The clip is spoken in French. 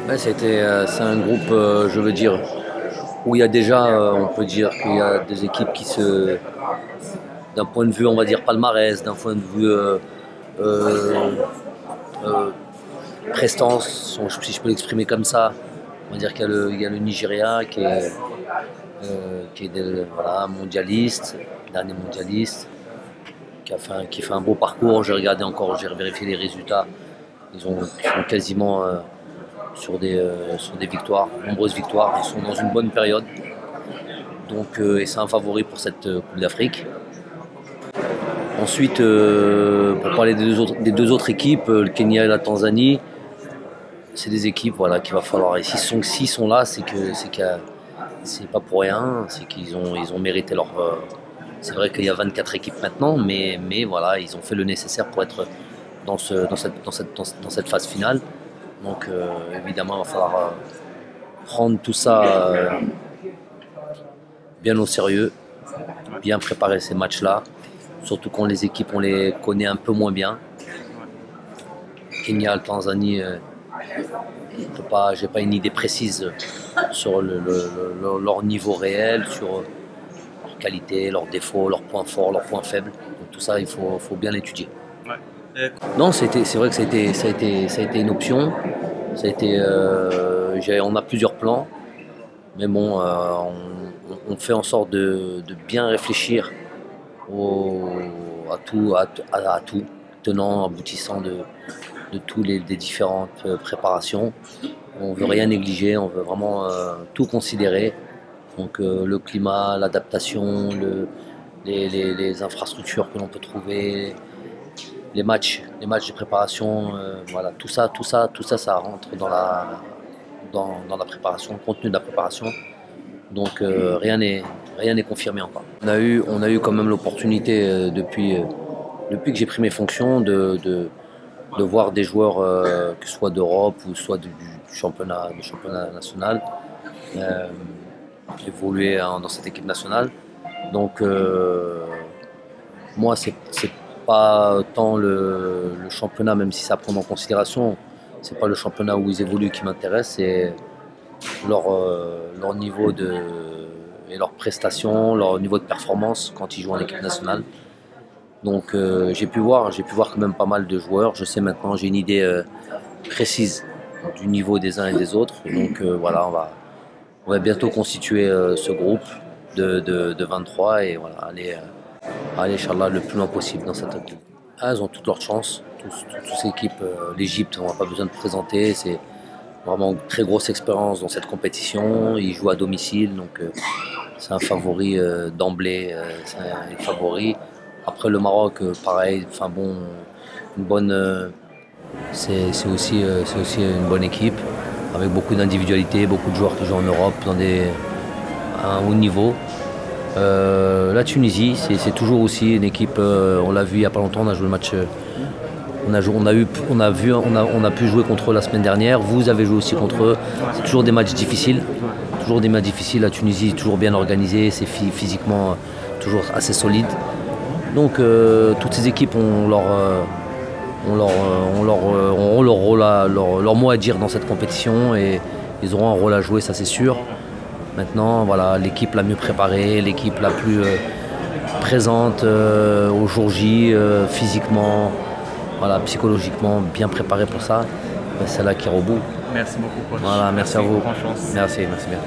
Ouais, c'est un groupe, je veux dire, où il y a déjà, on peut dire qu'il y a des équipes d'un point de vue, on va dire, palmarès, d'un point de vue euh, euh, prestance, si je peux l'exprimer comme ça. On va dire qu'il y a le Nigeria qui est voilà, mondialiste, dernier mondialiste, qui fait un beau parcours. J'ai regardé encore, j'ai vérifié les résultats. Ils sont quasiment sur des victoires, nombreuses victoires. Ils sont dans une bonne période. Donc, et c'est un favori pour cette Coupe d'Afrique. Ensuite, pour parler des deux autres équipes, le Kenya et la Tanzanie, c'est des équipes voilà, qu'il va falloir. Et s'ils sont là, c'est pas pour rien, c'est ils ont mérité leur. C'est vrai qu'il y a 24 équipes maintenant, mais voilà, ils ont fait le nécessaire pour être dans cette phase finale. Donc évidemment, il va falloir prendre tout ça bien au sérieux, bien préparer ces matchs-là, surtout quand les équipes, on les connaît un peu moins bien. Kenya, Tanzanie, j'ai pas une idée précise sur leur niveau réel, sur leur qualité, leurs défauts, leurs points forts, leurs points faibles. Donc tout ça, il faut bien l'étudier. Ouais. Non, c'est vrai que ça a été une option. On a plusieurs plans, mais bon, on fait en sorte de bien réfléchir à tout, tenant, aboutissant de tous les différentes préparations. On ne veut rien négliger, on veut vraiment tout considérer. Donc le climat, l'adaptation, les infrastructures que l'on peut trouver, les matchs de préparation, voilà, tout ça, ça rentre dans la préparation, le contenu de la préparation. Donc rien n'est confirmé encore. On a eu quand même l'opportunité depuis que j'ai pris mes fonctions de voir des joueurs, que ce soit d'Europe ou soit du championnat national, évoluer dans cette équipe nationale. Donc moi, c'est pas tant le championnat, même si ça prend en considération, c'est pas le championnat où ils évoluent qui m'intéresse, c'est leur niveau et leurs prestations, leur niveau de performance quand ils jouent en équipe nationale. Donc j'ai pu voir quand même pas mal de joueurs. Je sais maintenant, j'ai une idée précise du niveau des uns et des autres. Donc voilà, on va bientôt constituer ce groupe de 23 et voilà, aller Inch'Allah, le plus loin possible dans cette équipe. Ah, ils ont toutes leurs chances, toutes ces équipes. L'Égypte, on n'a pas besoin de présenter, c'est vraiment une très grosse expérience dans cette compétition. Ils jouent à domicile, donc c'est un favori d'emblée, c'est un favori. Après le Maroc, pareil, enfin bon, une bonne, c'est aussi une bonne équipe avec beaucoup d'individualité, beaucoup de joueurs qui jouent en Europe à un haut niveau. La Tunisie, c'est toujours aussi une équipe. On l'a vu il n'y a pas longtemps, on a joué le match. On a pu jouer contre eux la semaine dernière. Vous avez joué aussi contre eux. C'est toujours des matchs difficiles. Toujours des matchs difficiles. La Tunisie est toujours bien organisée, c'est physiquement toujours assez solide. Donc toutes ces équipes ont leur mot à dire dans cette compétition et ils auront un rôle à jouer, ça c'est sûr. Maintenant, voilà, l'équipe la mieux préparée, l'équipe la plus présente au jour J, physiquement, voilà, psychologiquement bien préparée pour ça, c'est là qui ira au bout. Merci beaucoup. Voilà, merci à vous. Bonne chance. Merci bien.